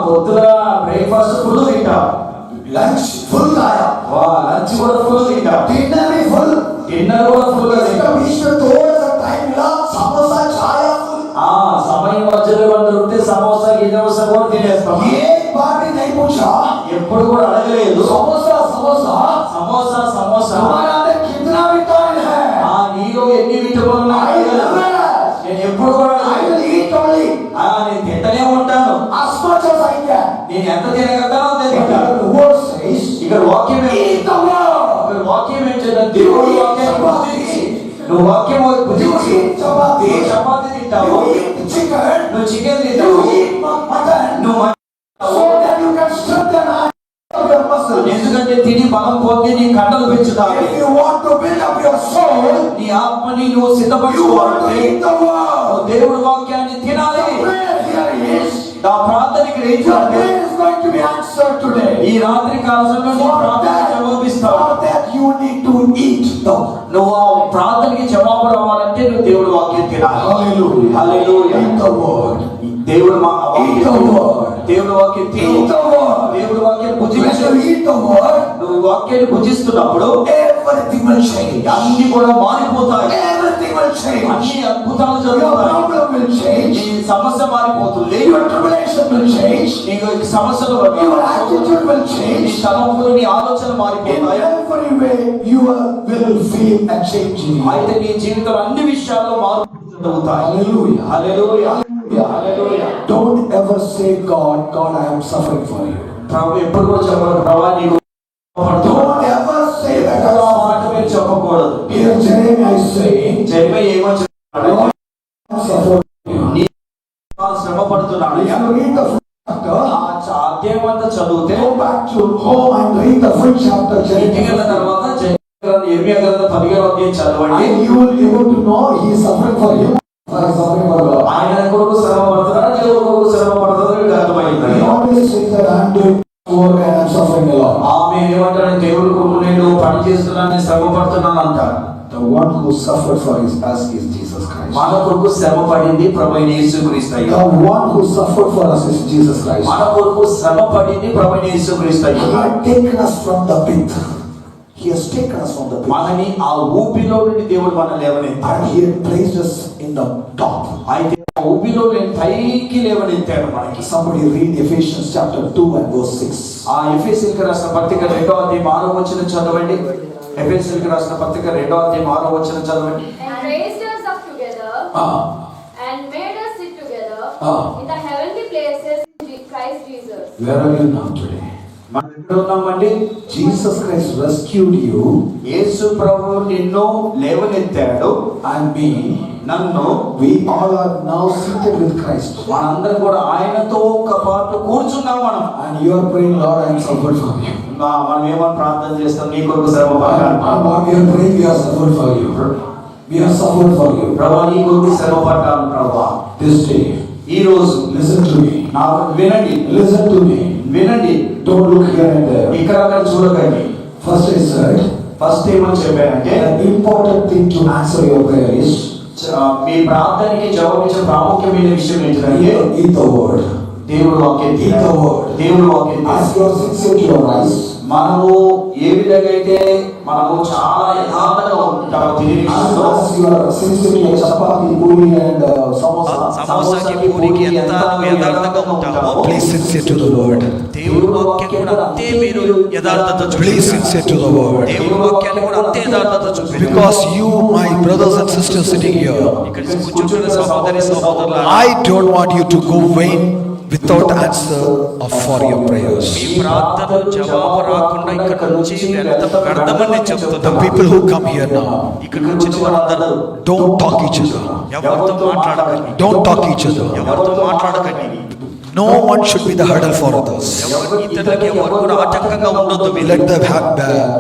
పొద్దున breakfast full తింటాం, lunch full ఆయా, లంచ్ కూడా ఫుల్ తింటాం, డిన్నర్ ఫుల్, డిన్నర్ కూడా ఫుల్ గా తింటాం. సమోసా ఛాయ ఫుల్, సమయం మధ్యలో దొరికితే సమోసా గిన్నెసా కూడా తినేస్తాం. ఏ బాటి नहीं पूछा, ఎప్పుడు కూడా అడగలేదు సమోసా సమోసా సమోసా సమోసా तुम्हारे अंदर कितना विटामिन है, నీలో ఎన్ని విటమిన్లు ఉన్నాయి నేను ఎప్పుడు కూడా I will eat only నేను తింటనే ఉంటాను. as much as I can. నేను ఎంత తినగలుగుతానో అంతే తింటాను. The word says, ఇక్కడ వాక్యం eat the word. ఇక్కడ వాక్యం ఏంటంటే దేవుడి వాక్యాన్ని భుజించి, నువ్వు వాక్యం భుజించి చపాతీ చపాతీ తింటావు, చికెన్, నువ్వు చికెన్ తింటావు, మటన్, నువ్వు so that you can strengthen your muscles. ఎందుకంటే తిని బలం పొంది నీ కండలు పెంచుతావు. If you want to build up your soul, నీ ఆత్మని నువ్వు you want to సిద్ధపరచుకోవాలంటే eat the word. దేవుడి వాక్యాన్ని తినాలి. Prayer here is, నా ప్రార్థన ఇక్కడ ఏం your చేయాలి? prayer is going to be answered today. ఈ రాత్రి కాలంలో నీ ప్రార్థన జవాబిస్తావు. For that you need to eat the word. నువ్వు ఆ ప్రార్థనకి జవాబు రావాలంటే నువ్వు దేవుడి వాక్యం తినాలి. Hallelujah. Hallelujah. Eat the word. దేవుడు Eat the word. దేవుడి వాక్యం తిను. Eat the word. దేవుడి వాక్యం When భుజించు. you eat the word, నువ్వు వాక్యాన్ని భుజిస్తున్నప్పుడు everything will change. అన్ని కూడా మారిపోతాయి. Everything will change. అన్ని అద్భుతాలు Your జరుగుతాయి. problem will change. నీ సమస్య మారిపోతుంది. Your tribulation will change. నీకు సమస్యలు Your attitude will నీ change. తలంపులు, నీ ఆలోచనలు In మారిపోతాయి. every way, you will feel a change in you. అయితే నీ జీవితంలో అన్ని విషయాల్లో మార్పు జరుగుతాయి. Hallelujah. Hallelujah. Hallelujah. Hallelujah. Don't ever say, God, I am suffering for you. ప్రభు ఎప్పుడు కూడా చెప్పడు, ప్రభా నీకు Don't ever say that. ఆ మాట మీరు చెప్పకూడదు. Here Jeremiah is saying, జెరెమీయా ఏమని చెప్తున్నాడు? God, I am suffering for you. నీ శ్రమ పడుతున్నాడు. If you read the full chapter, అధ్యాయం అంతా చదివితే go back to home and read the full chapter, ఇంటికి వెళ్ళిన Jeremiah. తర్వాత ఇర్మియా గ్రంథం 15వ అధ్యాయం చదవండి. And you will be able to know he is suffering for you, or he is suffering for God. ఆయన కొరకు శ్రమ పడుతున్నాడు, దేవుడి కొరకు శ్రమ పడుతున్నాడు, మీకు అర్థమైంది. He always says that I am doing work and I am suffering a lot. ఆమె ఏమంటారు? దేవుడి కొరకు నేను పని చేస్తున్నాను, శ్రమ పడుతున్నాను అంటారు. The one who suffered for us is Jesus Christ. మన కొరకు శ్రమ పడింది ప్రభువైన యేసుక్రీస్తు అయ్యా. The one who suffered for us is Jesus Christ. మన కొరకు శ్రమ పడింది ప్రభువైన యేసుక్రీస్తు He అయ్యా. had taken us from the pit. He has taken us from the pit. మనని ఆ ఊపిలో నుండి దేవుడు మనల్ని లేవనెత్తాడు. And he had placed us in the top. అయితే ఆ ఊపిలో నేను పైకి లేవనెత్తాడు మనకి. Somebody read Ephesians chapter 2 and verse 6. ఆ ఎఫెసీయులకు రాసిన పత్రిక 2వ అధ్యాయం 6వ వచనం చదవండి. ఎఫెసీయులకు రాసిన పత్రిక 2వ అధ్యాయం 6వ వచనం చదవండి. And raised us up together and made us sit together in the heavenly places in Christ Jesus. Where are you now today? మనం ఎక్కడ ఉన్నామండి? Jesus Christ rescued you యేసు ప్రభువు నిన్ను లేవనెత్తాడు, and me. నన్ను. We all are now seated with Christ. మనందరం కూడా ఆయనతో ఒక పాటు కూర్చున్నాం మనం. And you are praying, Lord, I am suffered for you. మనం ఏమని ప్రార్థన చేస్తాం? నీ కొరకు శ్రమ పడ్డాను. And what we are praying, we are suffered for you. We are suffered for you. ప్రభా నీ కొరకు శ్రమ పడ్డాను ప్రభా. This day, ఈ రోజు listen to me. నాకు వినండి, Listen to me. వినండి. Don't look here and there. ఇక్కడ అక్కడ చూడకండి. First I said, ఫస్ట్ ఏమని చెప్పానంటే, the important thing to answer your prayer is మీ ప్రార్థనకి జవాబిచ్చే ప్రాముఖ్యమైన విషయం ఏంటంటే eat the word. దేవుడు వాక్యం Eat the word. దేవుడు వాక్యం. As you are sitting in your eyes, మనము ఏ విధంగా అయితే మనము చాలా యథార్థంగా ఉంటాము తినే విషయంలో, as you are sitting in chapati, puri and samosa, సమోసాకి పూరికి ఎంత యథార్థంగా ఉంటామో Please sincere to the word. దేవుడి వాక్యం కూడా అంతే మీరు యథార్థత Please చూపించాలి. sincere to the word. దేవుడి వాక్యాన్ని కూడా అంతే యథార్థత చూపించాలి. Because you, my brothers and sisters sitting here, ఇక్కడ కూర్చున్న సహోదరి సహోదరులారా, I don't want you to go vain without answer for your prayers. మీ ప్రార్థన జవాబు రాకుండా ఇక్కడ నుంచి వ్యర్థమని నేను The చెప్తున్నాను. people who come here now, ఇక్కడ వచ్చిన వారందరూ don't talk each other. ఎవరితో మాట్లాడకండి, Don't talk each other. ఎవరితో మాట్లాడకండి. No one should be the hurdle for others. ఇతరులకి ఎవరు కూడా ఆటంకంగా ఉండొద్దు. Let the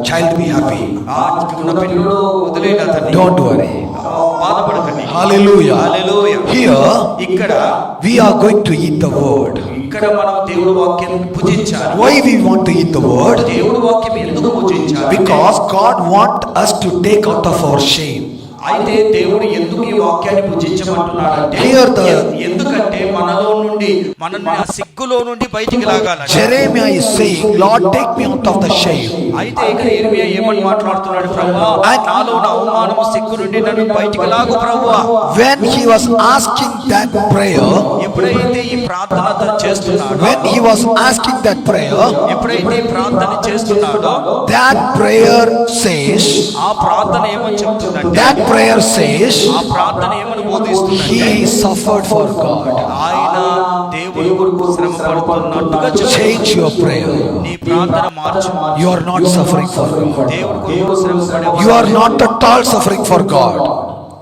child be happy. ఆ ఉన్న పిల్లలు వదిలేయండి అతన్ని. Don't worry. బాధపడకండి. Hallelujah. హల్లెలూయా. Here ఇక్కడ we are going to eat the word. ఇక్కడ మనం దేవుడి వాక్యాన్ని పూజించాలి. Why we want to eat the word? దేవుడి వాక్యం ఎందుకు పూజించాలి? Because God wants us to take out of our shame. అయితే దేవుడు ఎందుకు ఈ వాక్యాన్ని పూజించమంటున్నాడంటే, Here the- ఎందుకంటే మనలో నుండి మనల్ని ఆ సిగ్గు సిగ్గులో నుండి బయటికి లాగాలని. Jeremiah is saying, Lord, take me out of the shame. అయితే ఇక్కడ యిర్మీయా ఏమని మాట్లాడుతున్నాడు? ప్రభువా, నాలో ఉన్న అవమానము సిగ్గు నుండి నన్ను బయటికి లాగు ప్రభువా. When he was asking that prayer, ఎప్పుడైతే ఈ ప్రార్థన అతను చేస్తున్నాడో, when he was asking that prayer, ఎప్పుడైతే ఈ ప్రార్థన చేస్తున్నాడో, that prayer says, ఆ ప్రార్థన ఏమని చెప్తుందంటే, that prayer says, ఆ ప్రార్థన ఏమని బోధిస్తుందంటే, he suffered for God. ఆయన దేవుని కొరకు శ్రమ పడుతున్నట్టుగా చెప్తుంది. Change your prayer. నీ ప్రార్థన మార్చు. You are not suffering for God. దేవుని కొరకు శ్రమ పడే You are not at all suffering for God.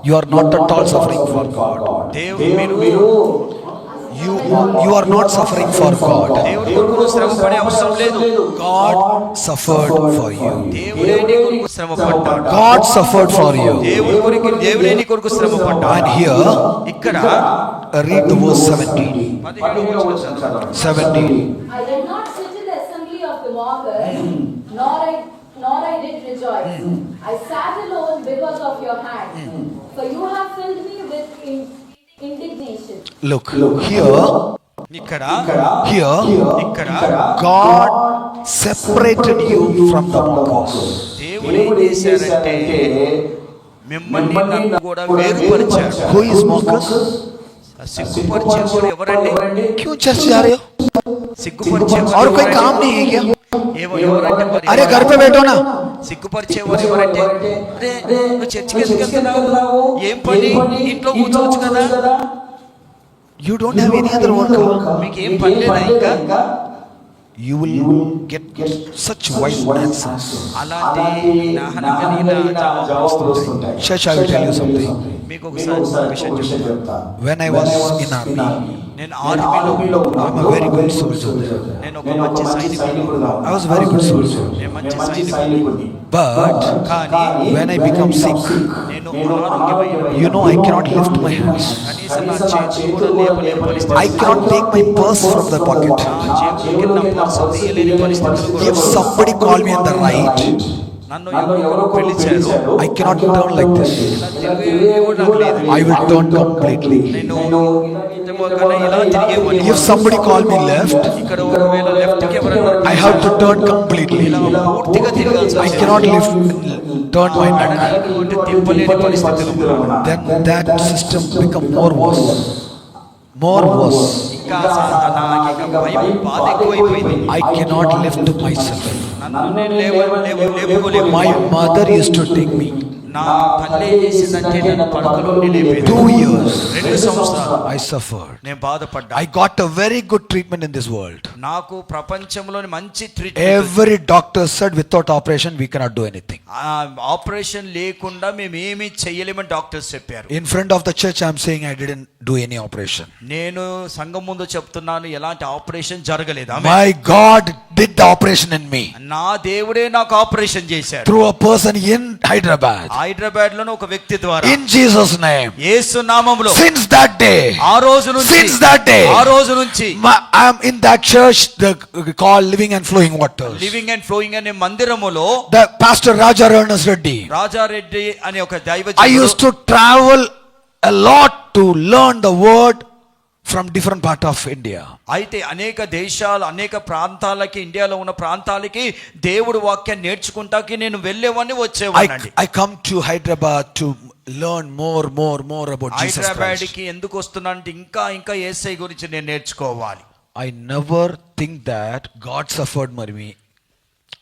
You are not at all suffering for God. You are not suffering for God. దేవుని కొరకు శ్రమ పడే అవసరం లేదు. God suffered for you. దేవుడే నీ కొరకు శ్రమ పడ్డాడు. God suffered for you. దేవుని కొరకు దేవుడే నీ కొరకు శ్రమ And పడ్డాడు. here, ఇక్కడ read the verse 17. 17. I did not sit in the assembly of the mockers, nor I did rejoice. I sat alone because of your hand. For you have filled me with indignation. Look, here, ఇక్కడ God separated you from the mockers. దేవుడు ఏం చేశారంటే మిమ్మల్ని నన్ను కూడా వేరుపరిచాడు. Who is mockers? సిగ్గుపరిచేవాడు ఎవరండి? क्यों church जा रहे हो? సిగ్గుపరిచేవాడు और कोई ఎవరండి? काम नहीं है क्या? ఎవరంటే మరి? अरे घर पे बैठो ना. సిగ్గుపరిచేవాడు ఎవరంటే, అరే నువ్వు చర్చికి ఎందుకు వెళ్తున్నావు? ఏం పని? ఇంట్లో కూర్చోవచ్చు కదా. You don't have any other work. మీకు ఏం పని లేదా ఇంకా? You will get such wise answers. అలాంటి జ్ఞానం కలిగిన జవాబులు వస్తుంటాయి. Church, I will tell you something. మీకు ఒకసారి విషయం చెప్తాను. When I was in army, నేను ఆర్మీలో I'm a very good soldier there. నేను ఒక మంచి సైనికుడు. I was a very good soldier. నేను మంచి సైనికుడిని. But కానీ when I become sick, నేను అనారోగ్యమైన you know, I cannot lift my hands. కనీసం నా చేతులు కూడా లేపలేని పరిస్థితి. I cannot take my purse from the pocket. నా చేతులకి నా పర్సు తీయలేని పరిస్థితులు కూడా If somebody call me on the right, నన్ను ఎవరో పిలిచారు. I cannot turn like this. I will turn completely. నేను ఇలా తిరిగేవాడిని. If somebody call me left, ఇక్కడ ఒకవేళ లెఫ్ట్ కి ఎవరైనా I have to turn completely. ఇలా పూర్తిగా తిరగాల్సి I cannot turn my neck. తిప్పలేని పరిస్థితులు. Then that system become more worse. More worse. ఇంకా నాకు ఇంకా భయం బాధ ఎక్కువైపోయింది. I cannot lift myself. నన్ను నేను లేపుకోలేను. My mother used to take me. నా తల్లి ఏం చేసిందంటే నన్ను పడకలో లేపేది. 2 years 2 సంవత్సరాలు I suffered. నేను బాధపడ్డా. I got a very good treatment in this world. నాకు ప్రపంచంలోని మంచి treatment. Every doctor said without operation we cannot do anything. Operation లేకుండా మేము ఏమీ చేయలేమని డాక్టర్స్ చెప్పారు. In front of the church I am saying I didn't do any operation. నేను సంఘం ముందు చెప్తున్నాను, ఎలాంటి ఆపరేషన్ జరగలేదు. My God did the operation in me. నా దేవుడే నాకు ఆపరేషన్ చేశాడు. Through a person in Hyderabad. Hyderabad లోని ఒక వ్యక్తి ద్వారా. In Jesus name. యేసు నామములో. Since that day. ఆ రోజు నుంచి. Since that day. ఆ రోజు నుంచి. I am in that church called Living and Flowing Waters. Living and flowing అనే మందిరములో The Pastor Raja Ernest Reddy. Rajareddy అనే ఒక I used to travel a lot to learn the word from different part of India. అయితే అనేక దేశాలు అనేక ప్రాంతాలకి, ఇండియాలో ఉన్న ప్రాంతాలకి దేవుడు వాక్యాన్ని నేర్చుకుంటాకి నేను వెళ్ళేవాడిని వచ్చేవాడిని. I come to Hyderabad to learn more about Jesus Hyderabad Christ. కి ఎందుకు వస్తున్నానంటే ఇంకా యేసయ్య గురించి నేను నేర్చుకోవాలి. I never think that God suffered for me.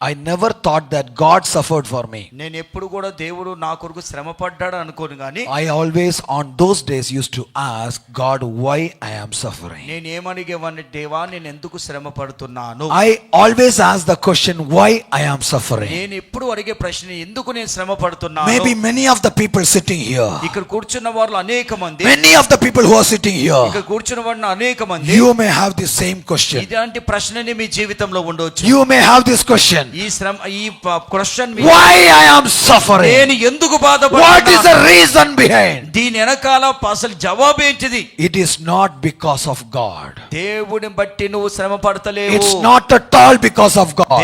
I never thought that God suffered for me. నేను ఎప్పుడు కూడా దేవుడు నా కొరకు శ్రమ పడ్డాడు అనుకోను గాని I always on those days used to ask God why I am suffering. నేను ఏమడిగేవాడిని, దేవా నేను ఎందుకు శ్రమ పడుతున్నాను. I always ask the question why I am suffering. నేను ఎప్పుడు అడిగే ప్రశ్న, ఎందుకు నేను శ్రమ పడుతున్నాను. Maybe many of the people sitting here, ఇక్కడ కూర్చున్న వాళ్ళు అనేక మంది, many of the people who are sitting here, ఇక్కడ కూర్చున్న వాళ్ళు అనేక మంది, you may have the same question. ఇలాంటి ప్రశ్నని మీ జీవితంలో ఉండొచ్చు. You may have this question. ఈ question, why I am suffering? నేను ఎందుకు What is బాధపడుతున్నాను. the reason behind? దీని వెనకాల అసలు జవాబు ఏంటిది? It is not because of God. దేవుని బట్టి నువ్వు శ్రమ పడతలేవు. It's not at all because of God.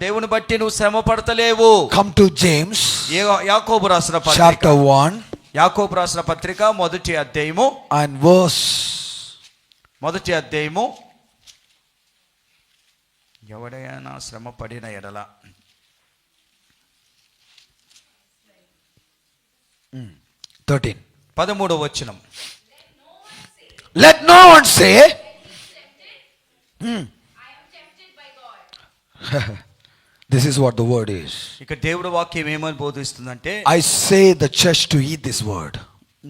దేవుని బట్టి నువ్వు శ్రమ పడతలేవు. Come to James యాకోబు రాసిన పత్రిక, chapter 1 యాకోబు రాసిన పత్రిక 1వ అధ్యాయము and verse మొదటి అధ్యాయము ఎవడైనా శ్రమ పడిన ఎడల 13వ వచనం. Let no one say, this is what the word is. ఇక దేవుడి వాక్యం ఏమని బోధిస్తుందంటే, I say the church to eat this word.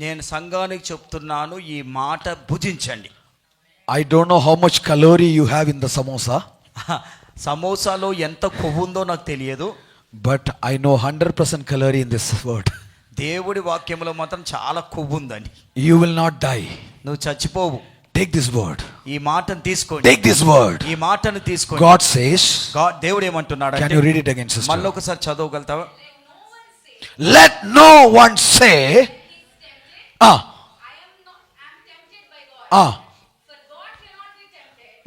నేను సంఘానికి చెప్తున్నాను, ఈ మాట భుజించండి. I don't know how much calorie you have in the samosa, సమోసాలో ఎంత కొవ్వు ఉందో నాకు తెలియదు, but I know 100% calorie in this word. దేవుడి వాక్యంలో మాత్రం చాలా కొవ్వు ఉందని. You will not die. నువ్వు చచ్చిపోవు. Take this word. ఈ మాటను తీసుకోండి. Take this word. ఈ మాటను తీసుకోండి. God says, దేవుడు ఏమంటున్నాడు can అంటే, you read it again, sister? మళ్ళీ ఒకసారి చదవగలుగుతావా? Let no one say,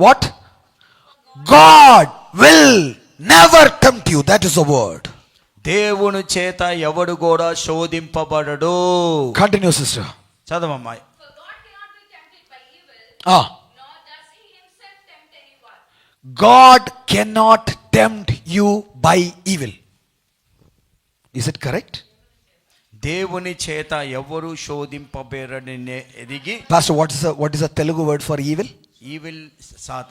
what? God will never tempt you. That is the word. దేవుని చేత ఎవడు కూడా శోధింపబడడు. Continue, sister. చదవమ్మాయి. God cannot tempt you by evil. Is it correct? దేవుని చేత ఎవరు శోధింపబడని ఎదిగి. Pastor, what is the Telugu word for evil? Evil సాధ.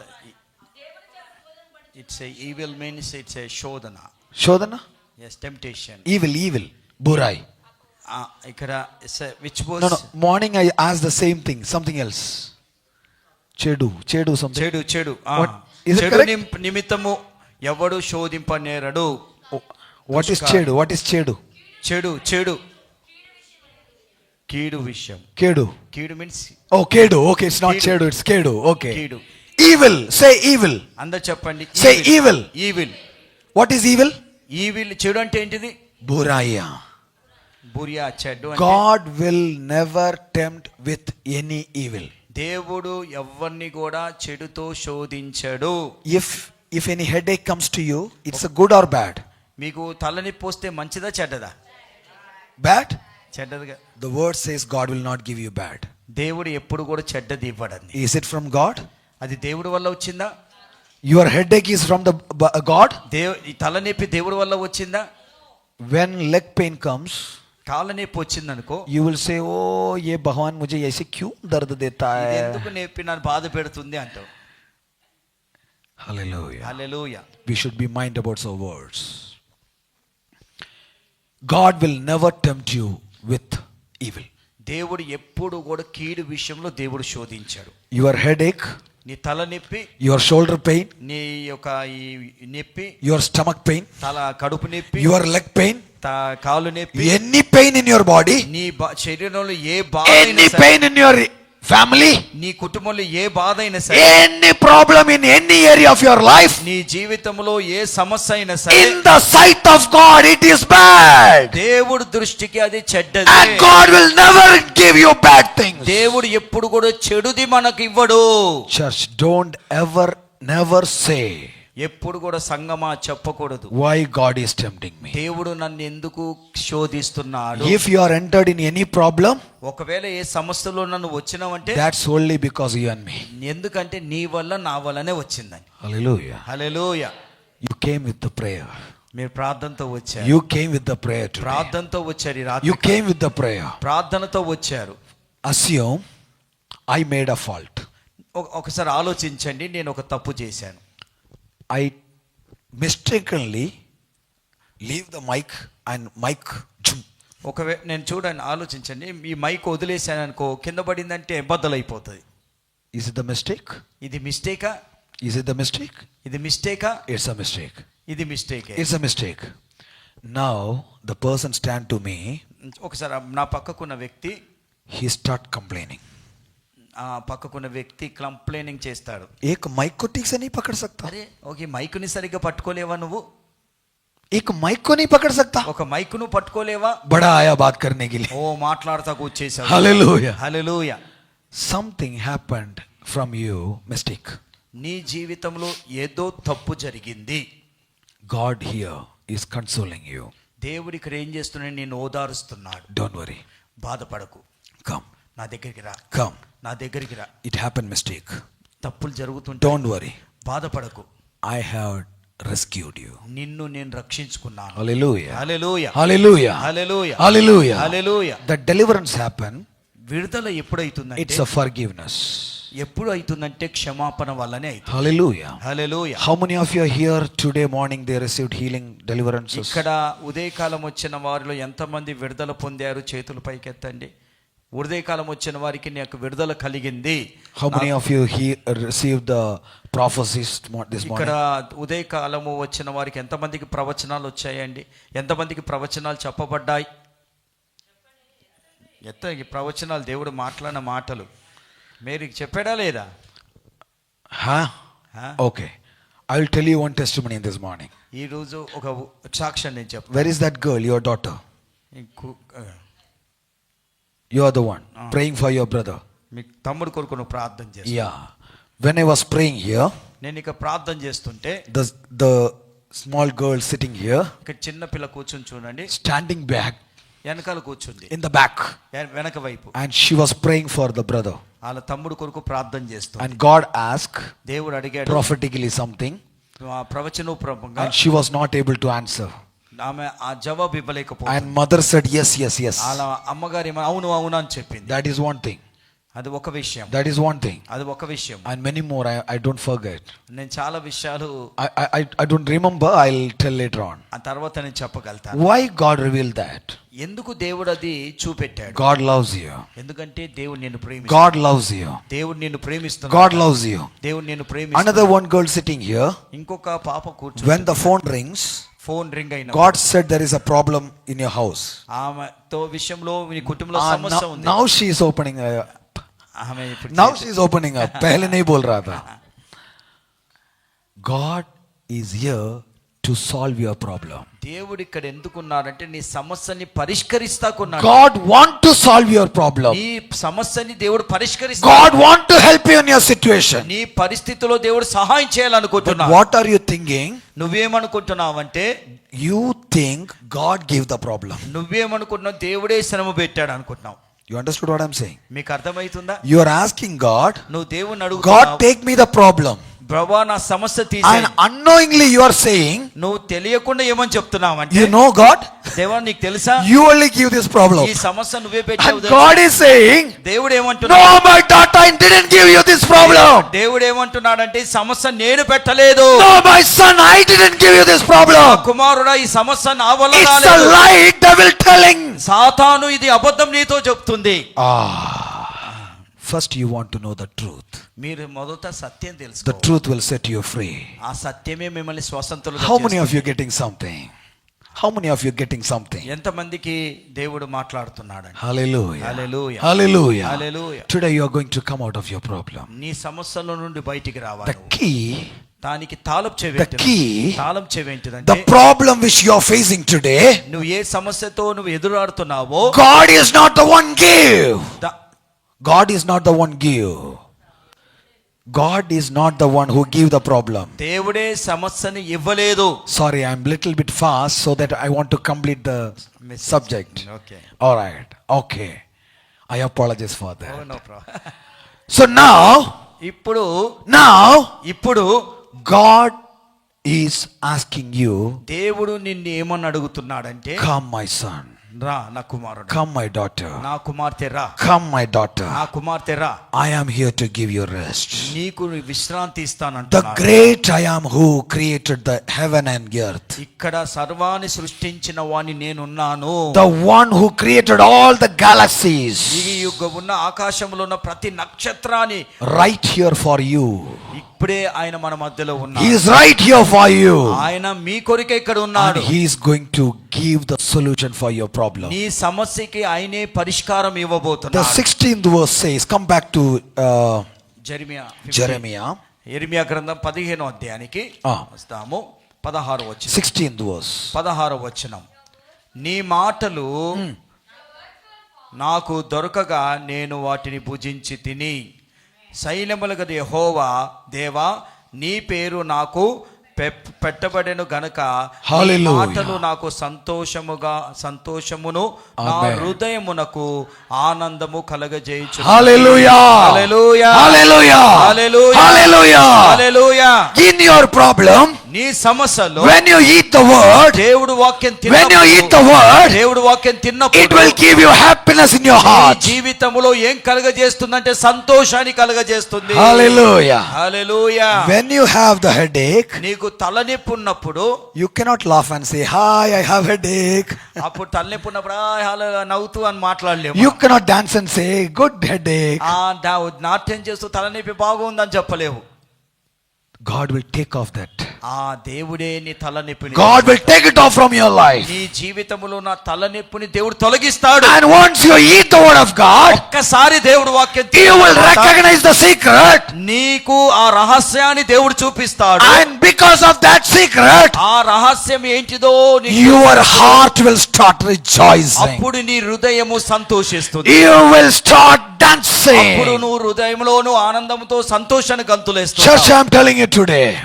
It's a evil means it's a శోధన. Shodhana? Yes, temptation. Evil. Burai. ఇక్కడ which was No. Morning I asked the same thing. Something else. Chedu something. చెడు. What? Is it చెడు correct? నిమిత్తము ఎవడు శోధింపనేరడు. What is chedu? What is chedu? చెడు కీడు విషయం. Kedu. కీడు means Oh, kedu. Okay, it's not Kedu. chedu. It's kedu. Okay. కీడు. Evil. Say evil. అందరు చెప్పండి. Say evil. Evil. What is evil? Evil చెడు అంటే ఏంటిది? Buraya. బురియా చెడు అంటే. God will never tempt with any evil. దేవుడు ఎవరిని కూడా చెడుతో శోధించడు. If any headache comes to you, it's a good or bad? మీకు తలనొప్పి వస్తే మంచిదా చెడ్డదా? Bad? చెడ్డదిగా. The word says God will not give you bad. దేవుడు ఎప్పుడు కూడా చెడ్డది ఇవ్వడండి. Is it from God? అది దేవుడి వల్ల వచ్చిందా? Your headache is from the God? ఈ తలనొప్పి దేవుడి వల్ల వచ్చిందా? When leg pain comes, కాళ్ళ నొప్పి వచ్చింది అనుకో, you will say, oh ye bhagwan mujhe aise kyun dard deta ఇది hai. ఎందుకు నొప్పి నన్ను బాధ పెడుతుంది అంటావు. Hallelujah. Hallelujah. We should be mind about our words. God will never tempt you with evil. దేవుడు ఎప్పుడు కూడా కీడు విషయంలో దేవుడు శోధించాడు. Your headache, నీ తల నొప్పి, your shoulder pain, నీ యొక్క ఈ నొప్పి, your stomach pain, తల కడుపు నొప్పి, your leg pain, కాలు నొప్పి, any pain in your body, నీ శరీరంలో ఏ బాధ అయినా any సరే, pain in your family, నీ కుటుంబంలో ఏ బాధ అయినా సరే, any problem in any area of your life, నీ జీవితంలో ఏ సమస్య అయినా సరే, in the sight of God it is bad. దేవుడి దృష్టికి అది చెడ్డది. And God will never give you bad things. దేవుడు ఎప్పుడు కూడా చెడుది మనకు ఇవ్వడు. Church, don't never say, ఎప్పుడు కూడా సంగమా చెప్పకూడదు, why God is tempting me. దేవుడు నన్ను ఎందుకు శోధిస్తున్నాడు. If you are entered in any problem, ఒకవేళ ఏ సమస్యలో నన్ను వచ్చినావంటే that's only because you and me. ఎందుకంటే నీ వల్ల నా వల్లనే వచ్చిందని. Hallelujah. Hallelujah. You came with the prayer. మీరు ప్రార్థనతో వచ్చారు. You came with the prayer today. ప్రార్థనతో వచ్చారు ఈ రాత్రి. You came with the prayer. ప్రార్థనతో వచ్చారు. Assume I made a fault. ఒకసారి ఆలోచించండి, నేను ఒక తప్పు చేశాను. I mistakenly leave the mic and mic. ఒకవేళ నేను చూడండి, ఆలోచించండి, ఈ మైక్ వదిలేసాను అనుకో, కింద పడిందంటే బద్దలైపోతుంది. Is it the mistake? ఇది మిస్టేకా? Is it the mistake? ఇది మిస్టేకా? It's a mistake. ఇది మిస్టేకే. It's a mistake. Now the person stand to me. ఒకసారి నా పక్కకున్న వ్యక్తి, He start complaining. ఆ పక్కకున్న వ్యక్తి కంప్లైనింగ్ చేస్తాడు. एक माइक को ठीक से नहीं पकड़ सकता. అరే ఓకే, మైకుని సరిగ్గా పట్టుకోలేవా నువ్వు? एक माइक को नहीं पकड़ सकता. ఒక మైకును పట్టుకోలేవా? बड़ा आया बात करने के लिए. ఓ మాట్లాడతా కూర్చేసావు. Hallelujah. Hallelujah. Something happened from you, mistake. నీ జీవితంలో ఏదో తప్పు జరిగింది. God here is consoling you. దేవుడు ఇక్కడ ఏం చేస్తున్నాడు? నేను ఓదారుస్తున్నాడు. Don't worry. బాధపడకు, Come. నా దగ్గరికి రా, Come. నా దగ్గరికి రా. It happened mistake. తప్పులు జరుగుతుంటే Don't worry. బాధపడకు, I have rescued you. నిన్ను నేను రక్షించుకున్నాను. Hallelujah. Hallelujah, Hallelujah. Hallelujah, Hallelujah. Hallelujah. The deliverance happen. విడుదల ఎప్పుడైతుందంటే, It's a forgiveness. ఎప్పుడు అవుతుందంటే క్షమాపణ వల్లనే అవుతుంది. Hallelujah. Hallelujah. How many of you are here today morning they received healing deliverances? ఇక్కడ ఉదయకాలం వచ్చిన వారిలో ఎంతమంది విడుదల పొందారు? చేతులు పైకెత్తండి. ఉదయకాలం వచ్చిన వారికి నాకు విడుదల కలిగింది. How many of you received the prophecies this ఇక్కడ morning? ఉదయకాలము వచ్చిన వారికి ఎంతమందికి ప్రవచనాలు వచ్చాయండి? ఎంతమందికి ప్రవచనాలు చెప్పబడ్డాయి? ఈ ప్రవచనాలు దేవుడు మాట్లాడిన మాటలు మీరు చెప్పాడా లేదా? Huh? Okay. I will tell you one testimony in this morning. ఈ రోజు ఒక సాక్ష్యం నేను చెప్తాను. Where is that girl, your daughter? You are the one praying for your brother. మీ తమ్ముడు కొరకు నువ్వు ప్రార్థన చేస్తా. Yeah. When I was praying here, నేను ఇక ప్రార్థన చేస్తుంటే the small girl sitting here, ఇక్కడ చిన్న పిల్ల కూర్చుని చూడండి, standing back వెనకాల కూర్చుంది, in the back, వెనక వైపు, and she was praying for the brother. వాళ్ళ తమ్ముడు కొరకు ప్రార్థన చేస్తుంది. And God asked దేవుడు అడిగాడు prophetically something, ఆ ప్రవచనోపరంగా, and she was not able to answer. ఆమె ఆ జవాబు ఇవ్వలేకపోయింది. And mother said yes, yes, yes. వాళ్ళ అమ్మగారు ఏమో అవును అవును అని చెప్పింది. That is one thing. అది ఒక విషయం. That is one thing. అది ఒక విషయం. And many more I don't forget. నేను చాలా విషయాలు I don't remember. I'll tell later on. ఆ తర్వాత నేను చెప్పగలుగుతాను. Why God revealed that? ఎందుకు దేవుడు అది చూపెట్టాడు? God loves you. ఎందుకంటే దేవుడు నిన్ను ప్రేమిస్తాడు. God loves you. దేవుడు నిన్ను ప్రేమిస్తున్నాడు. God loves you. దేవుడు నిన్ను ప్రేమిస్తున్నాడు. Another one girl sitting here. ఇంకొక పాప కూర్చుంది. When the phone rings, phone ring అయిన God said there is a problem in your house. ఆమెతో విషయంలో మీ కుటుంబంలో సమస్య ఉంది. Now she is opening. ఆమె ఇప్పుడు Now she is opening up. पहले नहीं बोल रहा था. God is here to solve your problem. దేవుడు ఇక్కడ ఎందుకున్నాడంటే నీ సమస్యని పరిష్కరిస్తాకున్నాడు. God want to solve your problem. నీ సమస్యని దేవుడు పరిష్కరిస్తాడు. God want to help you in your situation. నీ పరిస్థితిలో దేవుడు సహాయం చేయాలనుకుంటున్నాడు. But what are you thinking? నువ్వేమనుకుంటున్నావంటే, You think God gave the problem. నువ్వేమనుకుంటున్నావు దేవుడే శ్రమ పెట్టాడు అనుకుంటున్నావు. You understood what I'm saying? మీకు అర్థమవుతుందా? You are asking God, నువ్వు దేవుని God అడుగుతున్నావు, take me the problem. ప్రభువా నా సమస్య తీసేయ్. And unknowingly you are saying, నువ్వు తెలియకుండా ఏమని చెప్తున్నావు అంటే, you know God, దేవా నీకు తెలుసా you only give this problem. ఈ సమస్య నువ్వే పెట్టావు. And God is saying, దేవుడు no, ఏమంటున్నాడు? my daughter, I didn't give you this problem. దేవుడు ఏమంటున్నాడంటే ఈ సమస్య నేను పెట్టలేదు. No, my son, I didn't give you this problem. కుమారుడా ఈ సమస్య నా వల్ల It's a రాలేదు. lie, devil telling. సాతాను ఇది అబద్ధం నీతో చెప్తుంది. First you want to know the truth. మీరు మొదట సత్యం The తెలుసుకో. truth will set you free. ఆ సత్యమే మిమ్మల్ని స్వతంత్రులుగా How many చేస్తుంది. of you getting something? How many of you getting something? ఎంతమందికి దేవుడు మాట్లాడుతున్నాడండి? Hallelujah. Hallelujah. Hallelujah. Hallelujah. Today you are going to come out of your problem. నీ సమస్యల నుండి బయటికి The రావాలి. key, దానికి తాళం చెవి the key, తాళం చెవి ఏంటిదంటే, the problem which you are facing today, నువ్వు ఏ సమస్యతో నువ్వు ఎదురాడుతున్నావో God is not the one give. The- God is not the one give. God is not the one who give the problem. దేవుడే సమస్యని ఇవ్వలేదు. Sorry, I'm little bit fast so that I want to complete the subject. Okay. All right. Okay. I apologize for that. No problem. So now, ఇప్పుడు God is asking you, దేవుడు నిన్ను ఏమని అడుగుతున్నాడంటే, come my son, రా నా కుమారుడు, come my daughter, నా కుమార్తె రా, come my daughter. నా కుమార్తె రా, I am here to give you rest. నీకు విశ్రాంతి The ఇస్తానంటున్నాడు. great I am who created the heaven and earth. ఇక్కడ సర్వాన్ని సృష్టించిన వాణ్ణి నేనున్నాను. The one who created all the galaxies. ఈ ఉన్న ఆకాశంలో ఉన్న ప్రతి నక్షత్రాన్ని Right here for you. ఇప్పుడే ఆయన మన మధ్యలో He ఉన్నాడు. is right here for you. ఆయన మీ కొరికే ఇక్కడ ఉన్నాడు. And he is going to give the solution for your problem. నీ సమస్యకి ఆయనే పరిష్కారం The ఇవ్వబోతున్నాడు. 16th verse says, come back to Jeremiah Jeremiah, గ్రంథం 15వ అధ్యాయానికి వస్తాము. 16వ వచనం. 16th verse. 16వ వచనం. నీ మాటలు నాకు దొరకగా నేను వాటిని భుజించి తిని, శైలములగ యెహోవా దేవా నీ పేరు నాకు పెట్టబడెను గనుక నీ Hallelujah. మాటలు నాకు సంతోషమును నా Amen. హృదయమునకు ఆనందము కలగజేయుచు. Hallelujah. Hallelujah. Hallelujah. Hallelujah. Hallelujah. Hallelujah. In your problem, నీ సమస్యలో when you eat the word, దేవుడు వాక్యం when you eat the word, దేవుడు వాక్యం it తిన్నప్పుడు will give you happiness in your నీ heart. జీవితంలో ఏం కలగజేస్తుందంటే సంతోషాన్ని కలగజేస్తుంది. Hallelujah. Hallelujah. When you have the headache, నీకు తలనొప్పి ఉన్నప్పుడు you cannot laugh and say, "Hi, I have headache." అప్పుడు తలనొప్పి ఉన్నప్పుడు నవ్వుతూ అని మాట్లాడలేము. You cannot dance and say, "Good headache." నాట్యం చేస్తూ తలనొప్పి బాగుందని చెప్పలేవు. God will take off that. దేవుడే నీ తలనొప్పిని, God will take it off from your life. నీ జీవితంలో నా తలనొప్పిని దేవుడు తొలగిస్తాడు. And once you eat the word of God, ఒక్కసారి దేవుడు వాక్యం you will recognize the secret. నీకు ఆ రహస్యాన్ని దేవుడు చూపిస్తాడు. And because of that secret, ఆ రహస్యం ఏంటిదో your heart will start rejoicing. అప్పుడు నీ హృదయము సంతోషిస్తుంది. You will start dancing. అప్పుడు నువ్వు హృదయంలోను ఆనందంతో సంతోషాన్ని Church, గంతులేస్తావు. I am telling you today,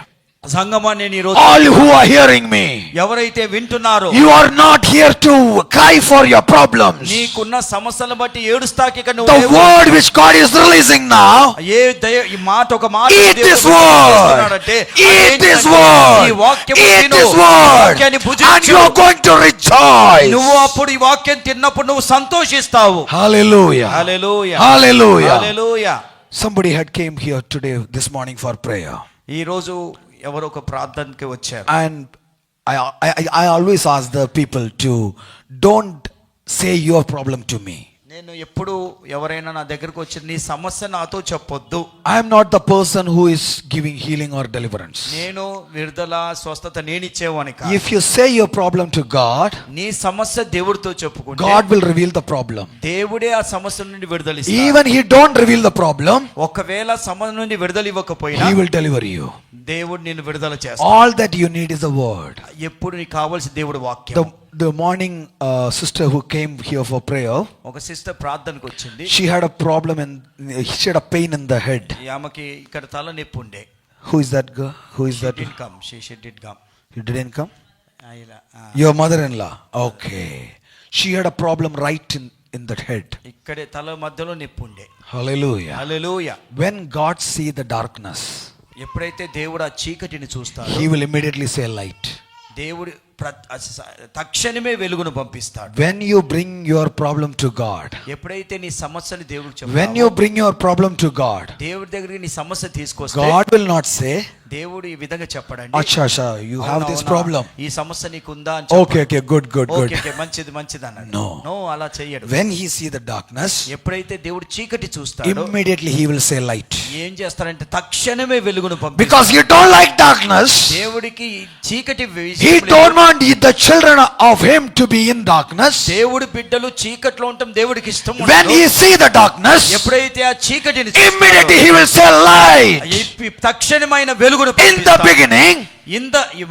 సంగమా, నేను ఈ రోజు all who are hearing me, ఎవరైతే వింటున్నారో, you are not here to cry for your problems. నీకున్న సమస్యలను బట్టి ఏడుస్తాకి ఇక్కడ The నువ్వు word which God is releasing now, ఈ మాట ఒక మాట eat దేవుడు this word, చేస్తున్నాడంటే, eat అదేంటంటే, this word, ఈ వాక్యము eat విను, this word, వాక్యాన్ని and భుజించు. you are going to rejoice. నువ్వు అప్పుడు ఈ వాక్యం తిన్నప్పుడు నువ్వు సంతోషిస్తావు. Hallelujah. Hallelujah. Hallelujah. Hallelujah. Somebody had came here today, this morning for prayer. ఈ రోజు ఎవరో ఒక ప్రార్థనకి వచ్చారు. And I always ask the people to don't say your problem to me. నేను ఎప్పుడు ఎవరైనా నా దగ్గరకు వచ్చి నీ సమస్య నాతో చెప్పొద్దు. I am not the person who is giving healing or deliverance. నేను విడుదల స్వస్థత నేను ఇచ్చేవాని కాదు. If you say your problem to God, నీ సమస్య దేవుడితో చెప్పుకుంటే God will reveal the problem. దేవుడే ఆ సమస్య నుండి విడుదల ఇస్తాడు. Even he don't reveal the problem, ఒకవేళ సమస్య నుండి విడుదల ఇవ్వకపోయినా he will deliver you. దేవుడు నిన్ను విడుదల చేస్తాడు. All that you need is the word. ఎప్పుడు నీకు కావాల్సిన దేవుడి వాక్యం. The morning sister who came here for prayer, ఒక సిస్టర్ ప్రార్థనకు వచ్చింది. she had a problem and she had a pain in the head. ఆమెకి ఇక్కడ తల నొప్పి ఉండే. Who is that girl? Who is that? Didn't come. She did come. You didn't come? Your mother-in-law. Okay. She had a problem right in that head. ఇక్కడే తల మధ్యలో నొప్పి ఉండే. Hallelujah. Hallelujah. When God see the darkness, ఎప్పుడైతే దేవుడు ఆ చీకటిని చూస్తాడో, he will immediately say light. దేవుడు తక్షణమే వెలుగును పంపిస్తాడు. When you bring your problem to God, ఎప్పుడైతే నీ సమస్యని దేవుడికి when చెప్తావో, you bring your problem to God, దేవుడి దగ్గరికి నీ సమస్య తీసుకొస్తే God will not say, దేవుడు ఈ విధంగా చెప్పడండి, "Acha, you have this problem." ఈ సమస్య నీకుందా అని Okay, good. ఓకే మంచిది అన్నాడు. No, అలా చెయ్యడు. when he see the darkness, ఎప్పుడైతే దేవుడు చీకటి చూస్తాడో, immediately he will say light. ఏం చేస్తారంటే తక్షణమే వెలుగును పంపిస్తాడు. Because you don't like darkness, దేవుడికి చీకటి he don't want the children of him to be in darkness. దేవుడి బిడ్డలు చీకట్లో ఉండటం దేవుడికి ఇష్టం ఉండదు. When he see the darkness, ఎప్పుడైతే ఆ చీకటిని immediately he will say light. తక్షణమైన వెలుగును In the పంపిస్తాడు. beginning,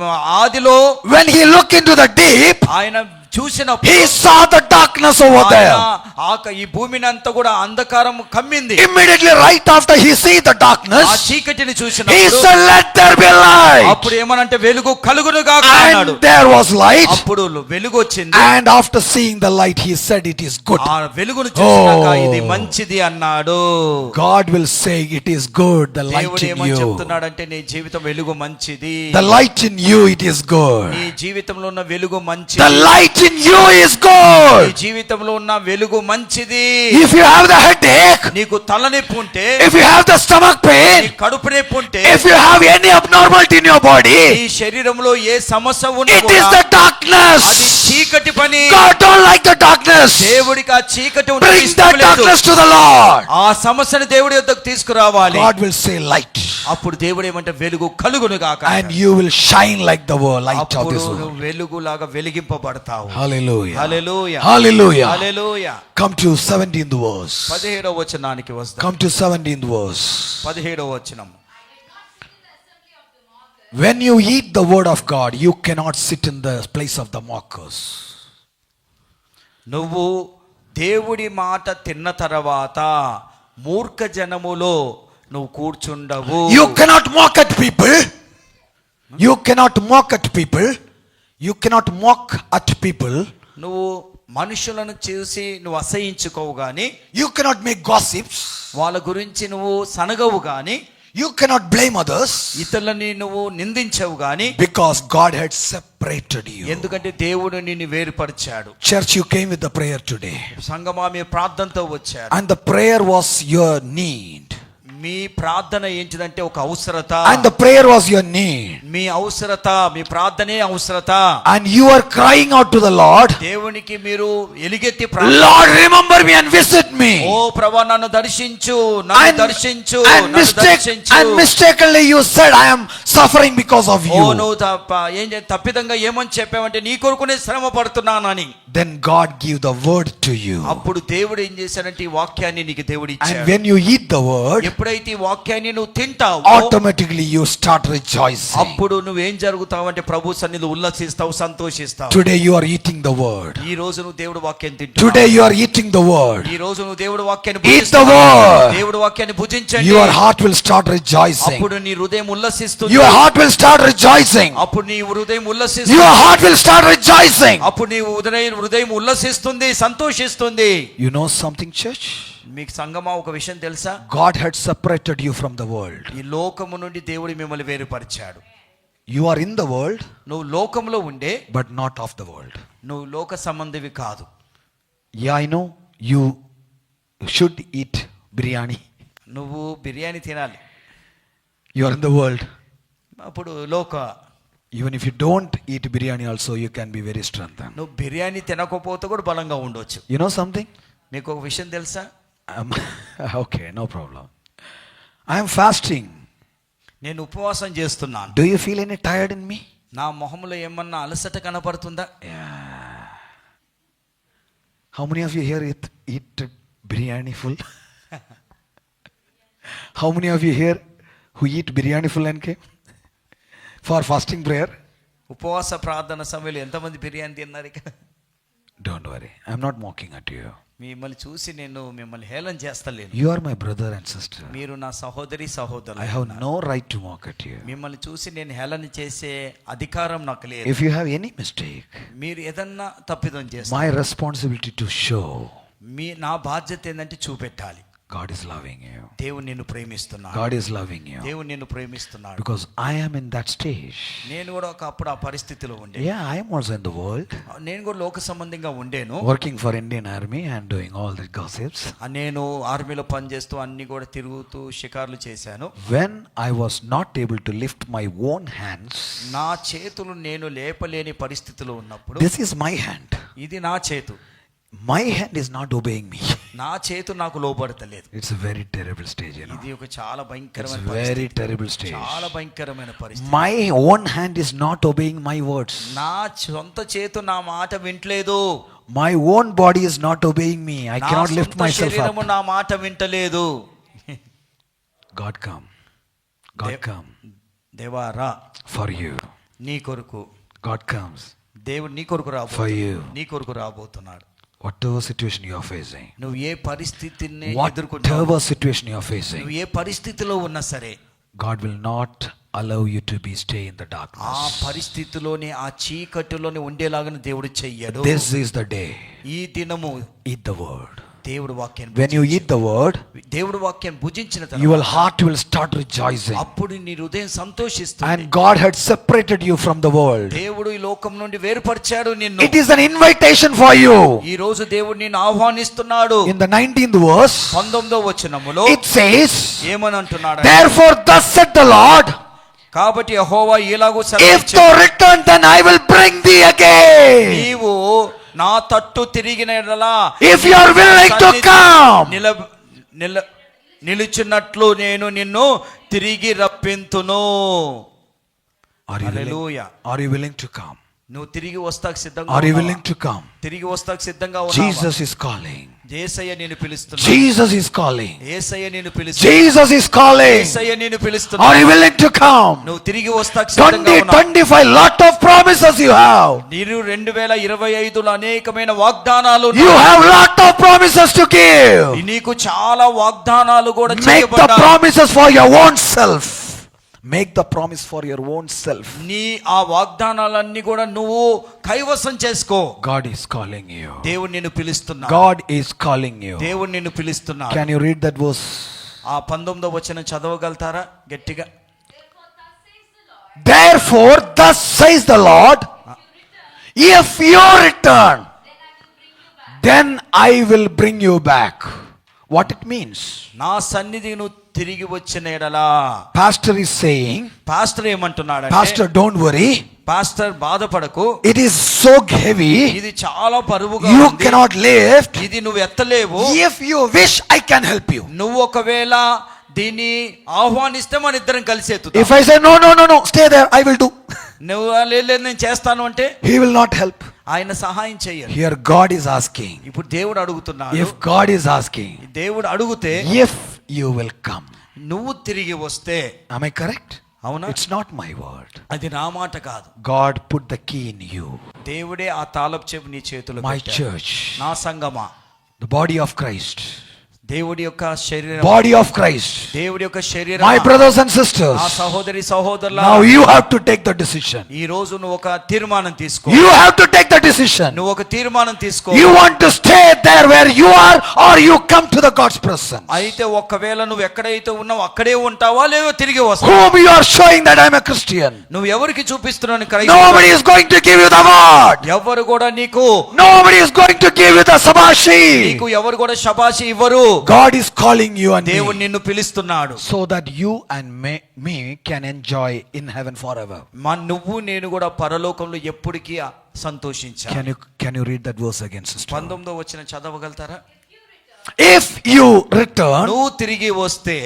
ఆదిలో when he look into the deep, ఆయన చూసినప్పుడు he saw the darkness over there. ఈ భూమిని అంతా కూడా అంధకారం కమ్మింది. Immediately right after he see the ఆ darkness, చీకటిని he చూసినప్పుడు said, "Let there be light." అప్పుడు ఏమనంటే వెలుగు కలుగును గాక అన్నాడు. And there was light. అప్పుడు వెలుగు వచ్చింది. And after seeing the light, he said, "It is good." ఆ వెలుగును చూసినాక ఇది మంచిది అన్నాడు. God will say, "It is good." The light దేవుడు in ఏమని you, చెప్తున్నాడంటే నీ జీవితం వెలుగు మంచిది. the light in you, it is good. నీ జీవితంలో ఉన్న వెలుగు The మంచిది. light in you is నీ good. జీవితంలో ఉన్న వెలుగు మంచిది. If you have the headache, నీకు తలనొప్పి ఉంటే, if you have the stomach నీ pain, కడుపు నొప్పి ఉంటే, if you have any abnormality in your body, నీ శరీరంలో ఏ సమస్య ఉన్నా it is కూడా the darkness. అది చీకటి పని. God don't like the darkness. దేవుడికి ఆ చీకటి ఉంటే Bring ఇష్టం that లేదు. darkness to the Lord. ఆ సమస్యను దేవుడి యొద్దకు తీసుకురావాలి. God will say light. అప్పుడు దేవుడు ఏమంటే వెలుగు కలుగును గాక. And you will shine like the light of అప్పుడు this world. నువ్వు వెలుగులాగా వెలిగింపబడతావు. Hallelujah. Hallelujah. Hallelujah. Hallelujah. Come to 17th verse. 17వ వచనానికి వస్తాం. Come to 17th verse. 17వ వచనం. When you eat the word of God, you cannot sit in the place of the mockers. నువ్వు దేవుడి మాట తిన్న తర్వాత మూర్ఖ జనములో నువ్వు కూర్చుండవు. You cannot mock at people. You cannot mock at people. You cannot mock at people. నువ్వు మనుషులను చూసి నువ్వు అసహించుకోవు గాని, You cannot make gossips. వాళ్ళ గురించి నువ్వు సనగవు గాని, You cannot blame others. ఇతరులని నువ్వు నిందించవు గాని, Because God had separated you. ఎందుకంటే దేవుడు నిన్ను వేరుపరిచాడు. Church, you came with the prayer today. సంగమా మీరు ప్రార్థనతో వచ్చారు. And the prayer was your need. మీ ప్రార్థన ఏంటిదంటే ఒక అవసరత. And the prayer was your need. మీ అవసరత, మీ ప్రార్థనే అవసరత. And you are crying out to the Lord. దేవునికి మీరు ఎలుగెత్తి Lord, remember me and visit me. ఓ ప్రభువా నన్ను దర్శించు, నన్ను దర్శించు, And నన్ను దర్శించు. mistakenly you said, I am suffering because of oh you. నువ్వు తప్పిదంగా ఏమని చెప్పావంటే నీ కొరకునే శ్రమ పడుతున్నానని. Then God give the word to you. అప్పుడు దేవుడు ఏం చేశాడంటే ఈ వాక్యాన్ని నీకు దేవుడు And ఇచ్చాడు. when you eat the word, ఎప్పుడైతే ఈ వాక్యాన్ని నువ్వు తింటావు, automatically you start rejoicing. అప్పుడు నువ్వేం జరుగుతావంటే ప్రభు సన్నిధిలో ఉల్లసిస్తావు, సంతోషిస్తావు. Today you are eating the word. ఈ రోజు నువ్వు దేవుడు వాక్యం తింటున్నావు. Today you are eating the word. ఈ రోజు నువ్వు దేవుడు వాక్యాన్ని Eat the భుజిస్తున్నావు. word. దేవుడు వాక్యాన్ని భుజించండి. Your heart will start rejoicing. అప్పుడు నీ హృదయం ఉల్లసిస్తుంది. Your heart will start rejoicing. అప్పుడు నీ హృదయం ఉల్లసిస్తుంది. Your heart will start rejoicing. అప్పుడు నీ హృదయం ఉల్లసిస్తుంది, సంతోషిస్తుంది. You know something, church? మీకు సంగమా ఒక విషయం తెలుసా? God had separated you from the world. ఈ లోకము నుండి దేవుడు మిమ్మల్ని వేరుపరిచాడు. You are in the world, నువ్వు లోకంలో ఉండే, but not of the world. నువ్వు లోక సంబంధివి కాదు. Yeah, I know. You should eat biryani. నువ్వు బిర్యానీ తినాలి. You are in the world. అప్పుడు లోక Even if you don't eat biryani also, you can be very strengthened. నువ్వు బిర్యానీ తినకపోతే కూడా బలంగా ఉండొచ్చు. You know something? మీకు ఒక విషయం తెలుసా? Okay, no problem. I am fasting. నేను ఉపవాసం చేస్తున్నాను. Do you feel any tired in me? నా మొహంలో ఏమన్నా అలసట కనపడుతుందా? Yeah. How many of you here eat biryani full? How many of you here who eat biryani full and came for fasting prayer? ఉపవాస ప్రార్థన సమయంలో ఎంతమంది బిర్యానీ తిన్నారు ఇక? Don't worry, I'm not mocking at you. మిమ్మల్ని చూసి నేను మిమ్మల్ని హేళన చేస్తలేను. You are my brother and sister. మీరు నా సహోదరి సహోదరులు. I have no right to mock at you. మిమ్మల్ని చూసి నేను హేళన చేసే అధికారం నాకు లేదు. If you have any mistake, మీరు ఏదన్నా తప్పిదం చేస్తే my responsibility to show నా బాధ్యత ఏంటంటే చూపెట్టాలి. God is loving you. దేవుడు నిన్ను ప్రేమిస్తున్నాడు. God is loving you. దేవుడు నిన్ను ప్రేమిస్తున్నాడు. Because I am in that stage. నేను కూడా ఒకప్పుడు ఆ పరిస్థితిలో ఉండే. Yeah, I am also in the world. నేను కూడా లోక సంబంధంగా ఉండేను. Working for Indian Army and doing all the gossips. నేను ఆర్మీలో పనిచేస్తూ అన్ని కూడా తిరుగుతూ షికార్లు చేశాను. When I was not able to lift my own hands, నా చేతులు నేను లేపలేని పరిస్థితిలో ఉన్నప్పుడు, this is my hand. ఇది నా చేతు. My hand is not obeying me. నా చేతు నాకు లోబడతలేదు. It's a very terrible stage, you know. ఇది ఒక చాలా It's భయంకరమైన a very పరిస్థితి. terrible stage. చాలా భయంకరమైన పరిస్థితి. My own hand is not obeying my words. నా సొంత చేతు నా మాట వింటలేదు. My own body is not obeying me. I నా cannot lift సొంత myself శరీరము up. నా మాట వింటలేదు. God come. God come Devara for you. నీ కొరకు. God comes దేవుడు నీ కొరకు for రాబోతున్నాడు. you. నీ కొరకు రాబోతున్నాడు. Whatever situation you are facing, నువ్వు ఏ పరిస్థితిని ఎదుర్కొంటావు, whatever situation you are facing, నువ్వు ఏ పరిస్థితిలో ఉన్నా సరే, God will not allow you to be stay in the ఆ darkness. పరిస్థితిలోనే ఆ చీకటిలోనే ఉండేలాగా దేవుడు చెయ్యడు. This is the day. ఈ దినము Eat the word. దేవుడు వాక్యాన్ని When you eat the word, దేవుడు వాక్యాన్ని భుజించిన your తర్వాత heart will start rejoicing. అప్పుడు నీ హృదయం సంతోషిస్తుంది. And God had separated you from the world. దేవుడు ఈ లోకం నుండి వేరుపరిచాడు నిన్ను. It is an invitation for you. ఈ రోజు దేవుడు నిన్ను ఆహ్వానిస్తున్నాడు. In the 19th verse, 19వ వచనములో it says, ఏమని అంటున్నాడు? Therefore thus said the Lord, కాబట్టి యెహోవా ఇలాగూ if సెలవిచ్చాడు, thou return, then I will bring thee again. నీవు నా తట్టు తిరిగిన యెడల If you are willing to come, నిలుచున్నట్లు నేను నిన్ను తిరిగి రప్పింతును. are you hallelujah. Are you willing to come? నువ్వు తిరిగి వస్తాకు సిద్ధంగా Are you ఉన్నావా? willing to come? తిరిగి వస్తాకు సిద్ధంగా ఉన్నావా? Jesus is calling. యేసయ్య నిన్ను పిలుస్తున్నాడు. Jesus is calling. యేసయ్య నిన్ను పిలుస్తున్నాడు. Jesus is calling. యేసయ్య నిన్ను Are పిలుస్తున్నాడు. you willing to come? నువ్వు తిరిగి వస్తాకు సిద్ధంగా 2025, lot of promises you have. నీరు 2025లో అనేకమైన వాగ్దానాలు You ఉన్నాయి. have lot of promises to give. నీకు చాలా వాగ్దానాలు కూడా Make the చేయబడ్డాయి. promises for your own self. Make the promise for your own self. నీ ఆ వాగ్దానాలన్నీ కూడా నువ్వు కైవసం చేసుకో. God is calling you. దేవుడు నిన్ను పిలుస్తున్నాడు. God is calling you. దేవుడు నిన్ను పిలుస్తున్నాడు. Can you read that verse? ఆ 19వ వచనం చదవగలుగుతారా గట్టిగా? Therefore, thus says the Lord, if you return, then I will bring you back. What it means? నా సన్నిధికి నువ్వు తిరిగి వచ్చిన ఎడలా. Pastor is saying, పాస్టర్ ఏమంటున్నాడు? Pastor, don't worry. పాస్టర్ బాధపడకు, It is so heavy. ఇది చాలా బరువుగా You ఉంది. cannot lift. ఇది నువ్వు ఎత్తలేవు. If you wish, I can help you. నువ్వు ఒకవేళ దీన్ని ఆహ్వానిస్తే మన ఇద్దరం కలిసి ఎత్తుతాం. If I say, no, no, no, no, stay there, I will do. నువ్వు లేదు నేను చేస్తాను అంటే He will not help. ఆయన సహాయం చెయ్యరు. Here God is asking. ఇప్పుడు దేవుడు అడుగుతున్నాడు. If God is asking, దేవుడు అడుగుతే if you will come. నువ్వు తిరిగి వస్తే. Am I correct? అవునా? It's not my word. అది నా మాట కాదు. God put the key in you. దేవుడే ఆ తాళపు చెవి నీ చేతిలో My పెట్టాడు. church, నా సంగమా, the body of Christ. దేవుడి యొక్క శరీరం, Body of Christ. దేవుడి యొక్క శరీరం. My brothers and sisters, ఆ సహోదరి సహోదరుల, now you have to take the decision. ఈ రోజు నువ్వు ఒక తీర్మానం తీసుకో. You have to take the decision. నువ్వు ఒక తీర్మానం తీసుకో. You want to stay there where you are, or you come to the God's presence. అయితే ఒకవేళ నువ్వు ఎక్కడైతే ఉన్నావు అక్కడే ఉంటావా లేదో తిరిగి వస్తావా? Whom you are showing that I am a Christian. నువ్వు ఎవరికి చూపిస్తున్నావు Nobody is going to give you the word. ఎవరు కూడా నీకు, Nobody is going to give you the sabashi. నీకు ఎవరు కూడా శబాషి ఇవ్వరు. God is calling you and దేవుడు me, నిన్ను పిలుస్తున్నాడు. so that you and me can enjoy in heaven forever. నువ్వు నేను కూడా పరలోకంలో ఎప్పటికీ సంతోషించాలి. Can you read that verse again, sister? 19వ వచనం చదవగలుగుతారా? If you return, నువ్వు తిరిగి వస్తే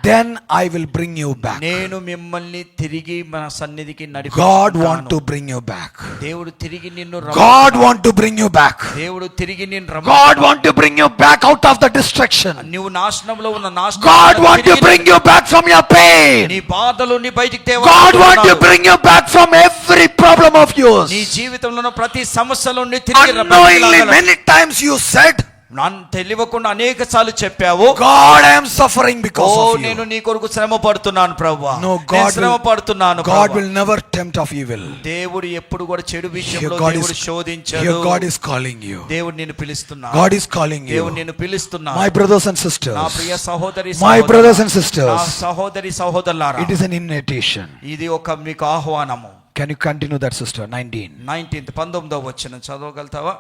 then I will bring you back. నేను మిమ్మల్ని తిరిగి మన సన్నిధికి God నడిపిస్తాను. want to bring you back. దేవుడు తిరిగి నిన్ను God want to bring you back. దేవుడు తిరిగి నిన్ను God want to bring you back out of the destruction. నువ్వు నాశనంలో ఉన్న God want to bring you back from your pain. నీ బాధలు నీ బయటికి God want to bring you back from every problem of yours. నీ జీవితంలో ఉన్న ప్రతి సమస్య నుండి తిరిగి Unknowingly many times you said, నన్ను తెలియకుండా అనేక సార్లు చెప్పావు, God, I am suffering because of you. నేను నీ కొరకు శ్రమ పడుతున్నాను ప్రభువా. No, నేను శ్రమ పడుతున్నాను. God will never tempt of evil. దేవుడు ఎప్పుడు కూడా చెడు విషయంలో Here God దేవుడు is- శోధించడు. Here God is calling you. దేవుడు నిన్ను పిలుస్తున్నాడు. God is calling దేవుడు you. నిన్ను పిలుస్తున్నాడు. My brothers and sisters, నా ప్రియ సహోదరి my సహోదరులారా, brothers and నా sisters, సహోదరి సహోదరులారా, it is an invitation. ఇది ఒక మీకు ఆహ్వానము. Can you continue that, sister? 19. 19వ వచనం చదవగలుగుతావా?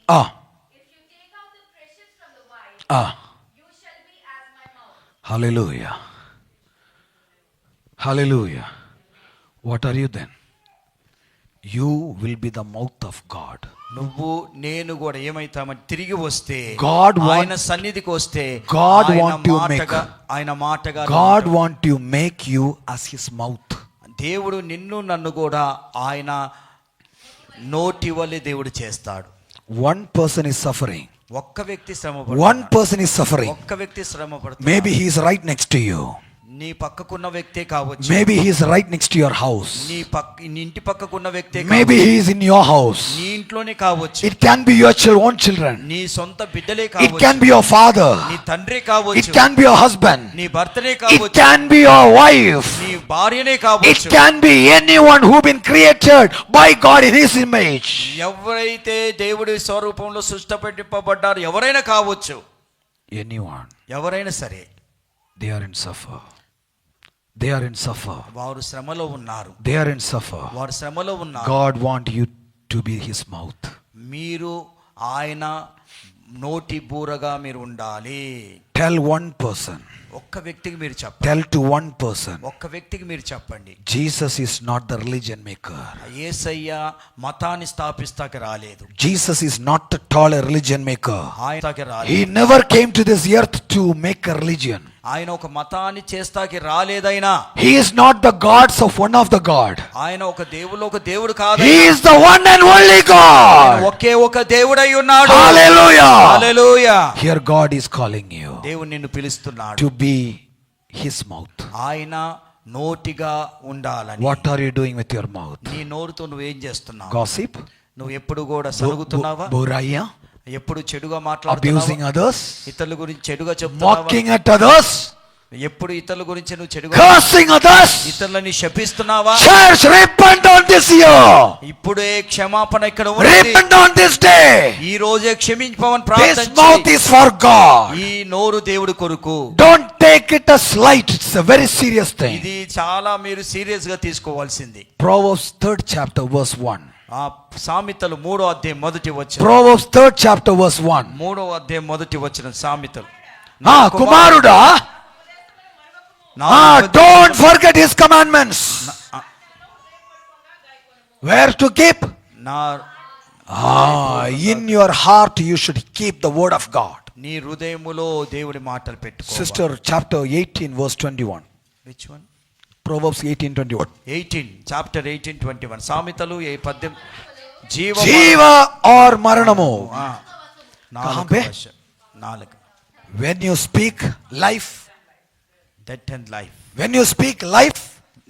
Ah. You shall be as my mouth. Hallelujah. Hallelujah. What are you then? You will be the mouth of God. నువ్వు నేను కూడా ఏమైతామని తిరిగి వస్తే, God ఆయన సన్నిధికి వస్తే, God ఆయన want to మాటగా, ఆయన మాటగా God want to make you as his mouth. దేవుడు నిన్ను నన్ను కూడా ఆయన నోటి వలె దేవుడు చేస్తాడు. One person is suffering. ఒక్క వ్యక్తి శ్రమ One person is suffering. ఒక్క వ్యక్తి శ్రమ పడుతున్నాడు. Maybe he is right next to you. నీ పక్కకున్న వ్యక్తే కావచ్చు. Maybe he is right next to your house. నీ ఇంటి పక్కకున్న వ్యక్తే Maybe he is in your house. నీ ఇంట్లోనే కావచ్చు. It can be your own children. నీ సొంత బిడ్డలే It కావచ్చు. can be your father. నీ తండ్రే It కావచ్చు. can be your husband. నీ భర్తనే It కావచ్చు. can be your wife. నీ భార్యనే It కావచ్చు. can be anyone who been created by God in his image. ఎవరైతే దేవుడి స్వరూపంలో సృష్టింపబడ్డారో ఎవరైనా కావచ్చు. Anyone. ఎవరైనా సరే They are in suffer. They are in suffer. వారు శ్రమలో ఉన్నారు. They are in suffer. వారు శ్రమలో ఉన్నారు. God want you to be his mouth. మీరు ఆయన నోటి బూరగా మీరు ఉండాలి. Tell one person. ఒక్క వ్యక్తికి మీరు చెప్పండి. Tell to one person. ఒక్క వ్యక్తికి మీరు చెప్పండి. Jesus is not the religion maker. యేసయ్య మతాన్ని స్థాపిస్తాకి రాలేదు. Jesus is not at all a religion maker. ఆయన He never came to this earth to make a religion. ఆయన ఒక మతాన్ని చేస్తాకి రాలేదైనా. He is not the gods of one of the God. ఆయన ఒక దేవుడు కాదు. He is the one and only God. ఒకే ఒక దేవుడై ఉన్నాడు. Hallelujah. Hallelujah. Here God is calling you దేవుడు నిన్ను పిలుస్తున్నాడు. to be his mouth. ఆయన నోటిగా ఉండాలని. What are you doing with your mouth? నీ నోరుతో నువ్వేం చేస్తున్నావు? Gossip? నువ్వు ఎప్పుడు కూడా సరుగుతున్నావా? Buraya? ఎప్పుడు చెడుగా Abusing మాట్లాడుతున్నావా? others? ఇతరుల గురించి చెడుగా చెప్తున్నావా? Mocking at others? ఎప్పుడు ఇతరుల గురించి నువ్వు చెడుగా Cursing others. ఇతరులని శపిస్తున్నావా? Church, repent on this year. ఇప్పుడే క్షమాపణ ఇక్కడ ఉంది. Repent on this day. ఈ రోజే క్షమించమని This ప్రార్థన mouth చేయి. is for God. ఈ నోరు దేవుడి కొరకు. Don't take it as light. It's a very serious thing. ఇది చాలా మీరు సీరియస్ గా తీసుకోవాల్సింది. Proverbs 3rd chapter verse 1. ఆ సామెతలు 3వ అధ్యాయం మొదటి వచనం. Proverbs 3rd chapter verse 1. 3వ అధ్యాయం మొదటి వచనం సామెతలు. కుమారుడా, don't forget his commandments. Where to keep? In your heart you should keep the word of God. నీ హృదయములో దేవుడి మాటలు పెట్టుకో. Sister, chapter 18 verse 21. Which one? Proverbs 18:21. 18 chapter 18:21 సామెతలు 18 జీవ or మరణము. కహాం పే? 4 When you speak life, death and life. when you speak life,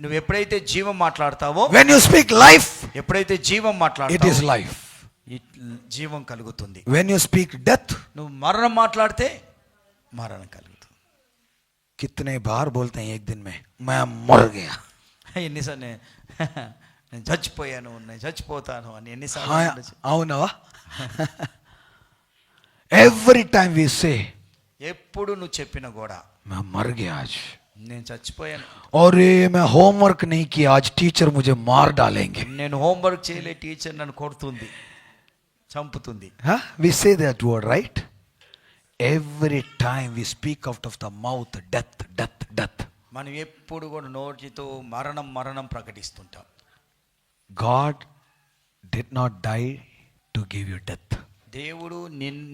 నువ్వు ఎప్పుడైతే జీవం మాట్లాడతావో, when you speak life, ఎప్పుడైతే జీవం it మాట్లాడతావో is life. జీవం కలుగుతుంది. When you speak death, నువ్వు మరణం మాట్లాడితే మరణం కలుగుతుంది. कितने बार बोलते हैं एक दिन में मैं मर गया. ఎన్నిసార్లు నేను చచ్చిపోయాను, నేను చచ్చిపోతాను అని ఎన్నిసార్లు हाँ, ఉండొచ్చు. అవునవా? Every time we say ఎప్పుడు నువ్వు చెప్పిన కూడా मैं मर गया आज, నేను చచ్చిపోయాను, और ये मैं होमवर्क नहीं किया आज, टीचर मुझे मार डालेंगे. నేను హోంవర్క్ చేయలే, టీచర్ నన్ను కొడుతుంది, చంపుతుంది. Huh? We say that word, right? Every time we speak out of the mouth death, death, death. మనం ఎప్పుడు కూడా నోటితో మరణం మరణం ప్రకటిస్తుంటాం. God did not die to give you death. దేవుడు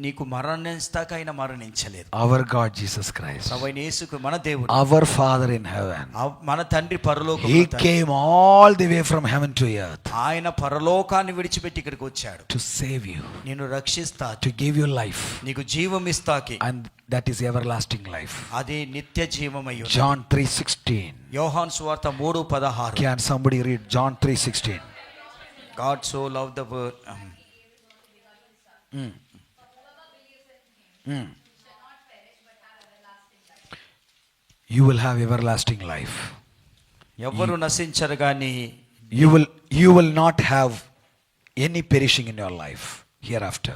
నీకు మరణిస్తాక ఆయన మరణించలేదు. Our God Jesus Christ, ప్రభువైన యేసుకు మన దేవుడు, our Father in heaven, మన తండ్రి పరలోకం, He came all the way from heaven to earth ఆయన పరలోకాన్ని విడిచిపెట్టి ఇక్కడికి వచ్చాడు. to save you, నిన్ను రక్షిస్తా, to give you life, నీకు జీవం ఇస్తాకి, and that is everlasting life. అది నిత్య జీవమై ఉన్నది. John 3:16. యోహాను సువార్త 3:16. Can somebody read John 3:16? God so loved the world. You will have everlasting life. ఎవరు నశించరు గాని You will not have any perishing in your life hereafter.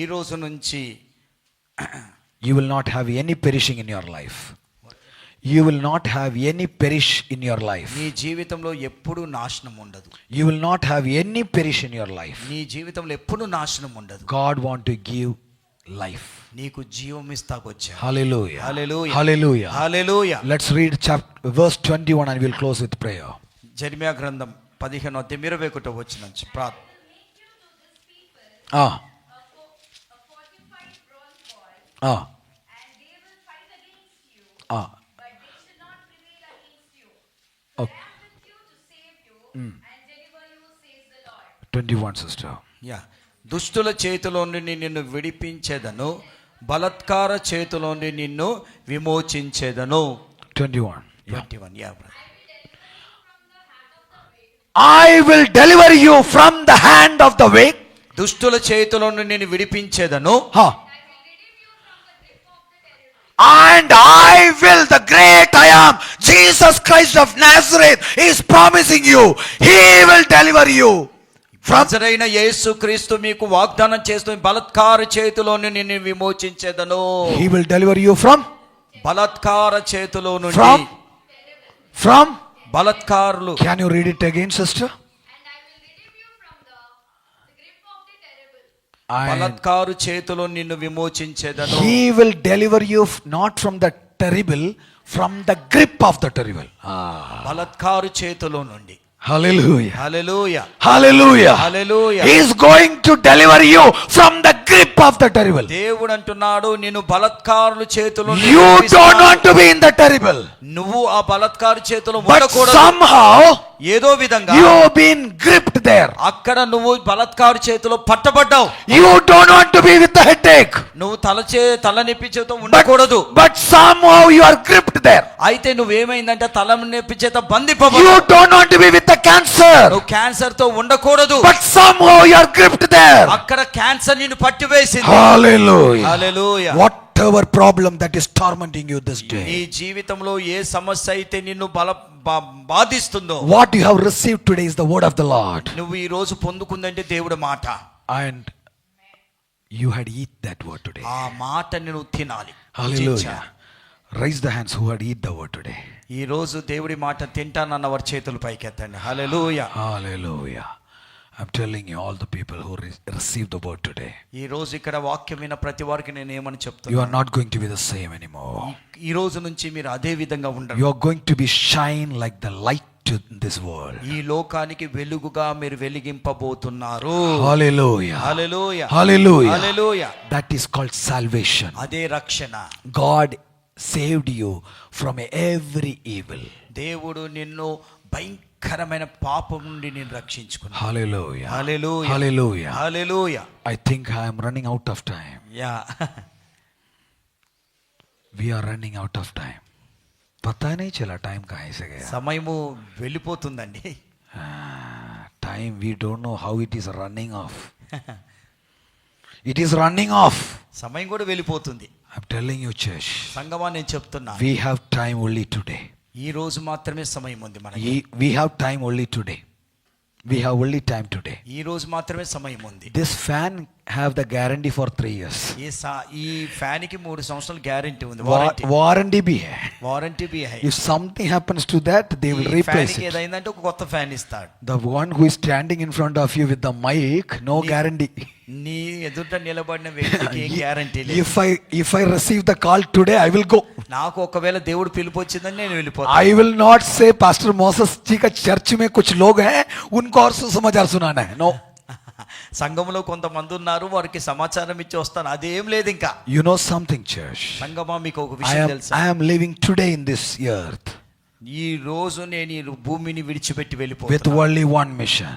ఈ రోజు నుంచి You will not have any perishing in your life. You will not have any perish in your life. నీ జీవితంలో ఎప్పుడు నాశనం ఉండదు. You will not have any perish in your life. నీ జీవితంలో ఎప్పుడు నాశనం ఉండదు. God want to give life. నీకు జీవం ఇస్తాకొచ్చాడు. Hallelujah. Hallelujah. Hallelujah. Hallelujah. Let's read chapter verse 21 and we'll close with prayer. Jeremiah గ్రంథం 15వ అధ్యాయం 21వ వచనం నుంచి ప్రార్థన. Okay. 21 sister. యా, దుష్టుల చేతిలో నుండి నిన్ను విడిపించేదను, బలత్కార చేతిలో నుండి నిన్ను విమోచించేదను. 21. Yeah. 21. Yeah brother. I will deliver you from the hand of the wicked. దుష్టుల చేతిలో నుండి నిన్ను విడిపించేదను. And I will, the great I am, Jesus Christ of Nazareth is promising you, He will deliver you from. నజరైన యేసు క్రీస్తు మీకు వాగ్దానం చేస్తూ బలత్కార చేతిలో నుండి నిన్ను విమోచించేదను. He will deliver you from. బలత్కార చేతిలో నుండి. From. బలత్కారులు. Can you read it again, sister? బలత్కారు చేతిలో నిన్ను విమోచించేదను. He will deliver you not from the terrible, from the grip of the terrible. బలత్కారు చేతిలో నుండి. Hallelujah. Hallelujah. Hallelujah. Hallelujah. He is going to deliver you from the grip of the terrible. దేవుడు అంటున్నాడు నిన్ను బలత్కారుల చేతిలో నుండి You విడిపిస్తాను. don't want to be in the terrible. నువ్వు ఆ బలత్కారు చేతిలో But ఉండకూడదు. somehow ఏదో విధంగా you have been gripped there. అక్కడ నువ్వు బలత్కారు చేతిలో పట్టబడ్డావు. You don't want to be with the headache. నువ్వు తలనొప్పి చేతితో ఉండకూడదు. But somehow you are gripped there. అయితే నువ్వేమైందంటే తలనొప్పి చేత బంధింపబడు. You don't want to be with the cancer. నువ్వు క్యాన్సర్ తో ఉండకూడదు. But somehow you are gripped there. అక్కడ క్యాన్సర్ నిన్ను పట్టివేసింది. Hallelujah. Hallelujah. Whatever problem that is tormenting you this నీ day, జీవితంలో ఏ సమస్య అయితే నిన్ను బాధిస్తుందో, what you have received today is the word of the Lord. నువ్వు ఈ రోజు పొందుకుందంటే దేవుడి మాట. And you had eat that word today. ఆ మాటని నువ్వు తినాలి. Hallelujah. Raise the hands who had eat the word today. ఈ రోజు దేవుడి మాట తింటానన్న వారి చేతులు పైకెత్తండి. హల్లెలూయా. Hallelujah. I'm telling you, all the people who received the word today, ఈ రోజు ఇక్కడ వాక్యం విన్న ప్రతి వారికి నేను ఏమని you చెప్తాను, are not going to be the same anymore. ఈ రోజు నుంచి మీరు అదే విధంగా ఉండరు. You are going to be shine like the light to this world. ఈ లోకానికి వెలుగుగా మీరు వెలిగింపబోతున్నారు. Hallelujah. Hallelujah. Hallelujah. Hallelujah. That is called salvation. అదే రక్షణ. God saved you from every evil. దేవుడు నిన్ను భయంకరమైన పాపం నుండి నేను రక్షించుకున్నాను. Hallelujah. Hallelujah. Hallelujah. Hallelujah. I think I am running out of time. Yeah. We are running out of time. पता नहीं चला टाइम कहाँ से गया. సమయము వెళ్ళిపోతుందండి. Time we don't know how it is running off. It is running off. సమయం కూడా వెళ్ళిపోతుంది. I'm telling you, church. సంగమా నేను చెప్తున్నా, We have time only today. ఈ రోజు మాత్రమే సమయం ఉంది మనకి. We have time only today. We have only time today. ఈ రోజు మాత్రమే సమయం ఉంది. This fan have the guarantee for 3 years. ఈ ఫ్యాన్ కి 3 సంవత్సరాల గ్యారెంటీ ఉంది. Warranty bhi hai. వారంటీ బి హై. If something happens to that, they will ఈ ఫ్యాన్ replace కి it. ఏదైందంటే ఒక కొత్త ఫ్యాన్ ఇస్తాడు. The one who is standing in front of you with the mic, no guarantee. నీ ఎదుట నిలబడిన వ్యక్తికి ఏ గ్యారెంటీ లేదు. If I receive the call today, I will go. నాకు ఒకవేళ దేవుడు పిలుపు వచ్చిందని నేను వెళ్ళిపోతాను. I will not say Pastor Moses जी का चर्च में कुछ लोग हैं उनको और सुसमाचार सुनाना है. No. సంఘంలో కొంతమంది ఉన్నారు, వారికి సమాచారం ఇచ్చి వస్తాను, అదేం లేదు ఇంకా. You know something, church. సంఘమా మీకు ఒక విషయం తెలుసా? I am living today in this earth ఈ రోజు నేను ఈ భూమిని విడిచిపెట్టి with వెళ్ళిపోతాను. only one mission.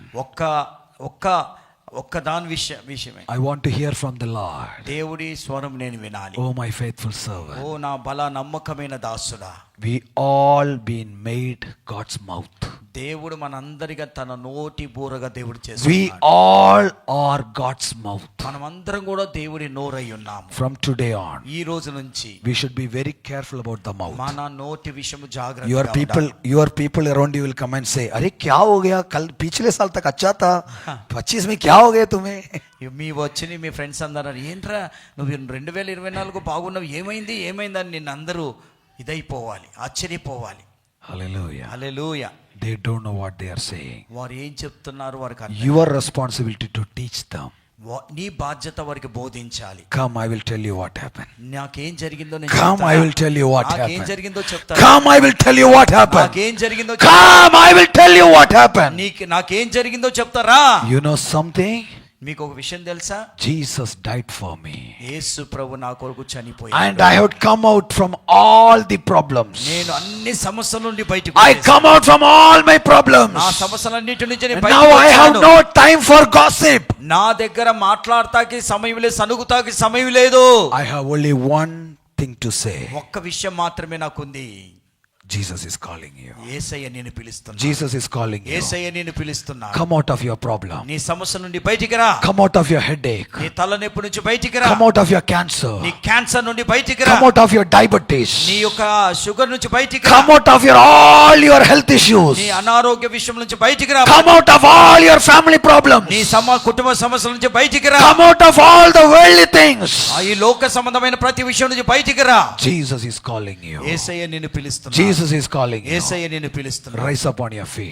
ఒక్క దాని విషయమే. I want to hear from the Lord. దేవుడి స్వరం నేను వినాలి. Oh my faithful servant. ఓ నా బల నమ్మకమైన దాసుడా. We all been made God's mouth. దేవుడు మనందరిగా తన నోటి బూరగా దేవుడు We చేస్తున్నాడు. all are God's mouth. మనమందరం కూడా దేవుడి నోరై ఉన్నాము. From today on, ఈ రోజు నుంచి we should be very careful about the mouth. మన నోటి విషయం Your జాగ్రత్తగా people around you will come and say, अरे क्या हो गया, कल पिछले साल तक अच्छा था, 25 में क्या हो गया तुम्हें? మీ వచ్చి మీ ఫ్రెండ్స్ అందరూ ఏంట్రా నువ్వు 2024 బాగున్నావు, ఏమైందని నిన్ను అందరూ ఇదైపోవాలి, ఆశ్చర్యపోవాలి. Hallelujah. Hallelujah. They don't know what they are saying. వారు ఏం చెప్తున్నారు వారికి అర్థం. Your responsibility to teach them. నీ బాధ్యత వారికి బోధించాలి. Come, I will tell you what happened. నాకేం జరిగిందో నేను Come, చెప్తాను. I will tell you what నాకేం happened. జరిగిందో చెప్తాను. Come, I will tell you what happened. నాకేం జరిగిందో Come, I will tell you what happened. నాకేం జరిగిందో చెప్తారా? You know something? మీకు ఒక విషయం తెలుసా? Jesus died for me. యేసు ప్రభు నా కొరకు చనిపోయాడు. And I have come out from all the problems. నేను అన్ని సమస్యల నుండి బయటకు I come out from all my problems. నా సమస్యలన్నిటి నుంచి నేను And బయటకు now I have వచ్చాను. no time for gossip. నా దగ్గర మాట్లాడతాకి సమయం లేదు, సనుగుతాకి సమయం లేదు. I have only one thing to say. ఒక్క విషయం మాత్రమే నాకుంది. Jesus is calling you. యేసయ్య నిన్ను పిలుస్తున్నాడు. Jesus is calling you. యేసయ్య నిన్ను పిలుస్తున్నాడు. Come out of your problem. నీ సమస్య నుండి బయటికి రా. Come out of your headache. నీ తలనొప్పి నుంచి బయటికి రా. Come out of your cancer. నీ క్యాన్సర్ నుండి బయటికి రా. Come out of your diabetes. నీ యొక్క షుగర్ నుంచి బయటికి రా. Come out of all your health issues. నీ అనారోగ్య విషయం నుంచి బయటికి రా. Come out of all your family problems. నీ కుటుంబ సమస్యల నుంచి బయటికి రా. Come out of all the worldly things. ఈ లోక సంబంధమైన ప్రతి విషయం నుంచి బయటికి రా. Jesus is calling you. యేసయ్య నిన్ను పిలుస్తున్నాడు. Jesus is calling you. యేసయ్య నిన్ను పిలుస్తున్నాడు. Rise up on your feet.